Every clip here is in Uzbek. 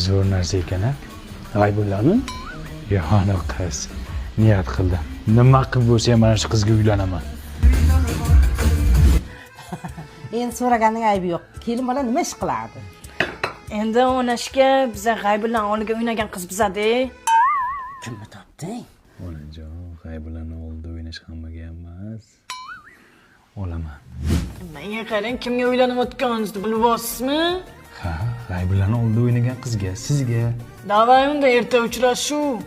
zo'r narsa ekan-a. G'aybullaning yagona qiz niyat qildi. Nima qilib bo'lsa ham mana shu qizga uylanaman. Endi so'raganning aybi yo'q. Kelin bola nima ish qiladi? Endi onashga biza G'aybullaning o'g'liga o'ynagan qiz bizada. Kimni topding? Onajon, G'aybullaning oldida o'ynash hammaga emas. Olaman. Menga qarang, kimga o'ylanayotganingizni bilib olsizmi? Ha, G'aybullaning oldida o'ynagan qizga, sizga. Davay unda erta uchrashuv.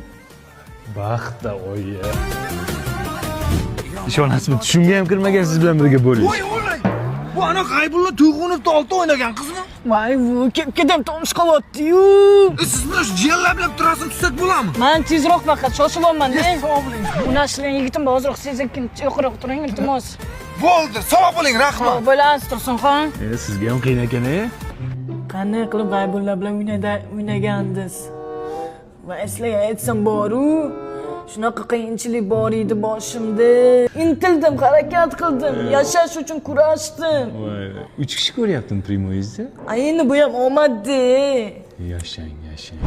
Baxtda oyi. Ishonasizmi? Tushunga ham kirmagan siz bilan birga bo'lish. Bu ana G'aybulla To'yxo'novda olti o'ynagan qizmi? Voy, bu ketib tonish qilyapti-yu. Siz bilan jiyanlab turasini tutsak bo'ladimi? Men tezroq faqat shoshilyapman-da. Unashlan yigitim hozir sekin yo'qroq turing, iltimos. Bo'ldi, sog' bo'ling, rahmat. Bo'lasiz Tursunxon. Sizga ham qiyin ekan-a? Qanday qilib G'aybulla bilan o'ynagandingiz? Va eslay aytsam bor-u, shunaqa qiyinchilik bor edi boshimda. Intildim, harakat qildim, yashash uchun kurashdim. Voy, 3 kishi ko'ryaptim primoyizda. Endi bu ham omadda. Yashang, yashang.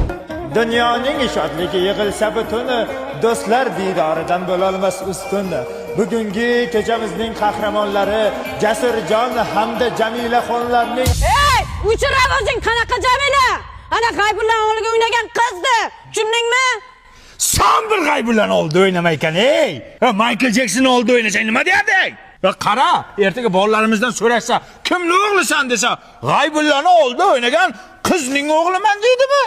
Dunyoning shodligi yig'ilsa butuni, do'stlar didoridan bo'lolmas ustun. Bugungi kechamizning qahramonlari Jasurjon hamda Jamilaxonlarning Ey, uchirab o'zing qanaqa Jamila? Ana G'aybullaning o'g'liga o'ynagan qizdi. Tushundingmi? Sen bir G'aybullaning oldida o'ynama ekan, ey. Michael Jacksonning oldida o'ynasang nima deyapti? Va qara, ertaga bolalarimizdan so'rashsa, kimning o'g'lisan desa, G'aybullaning oldida o'ynagan qizning o'g'liman deydimi?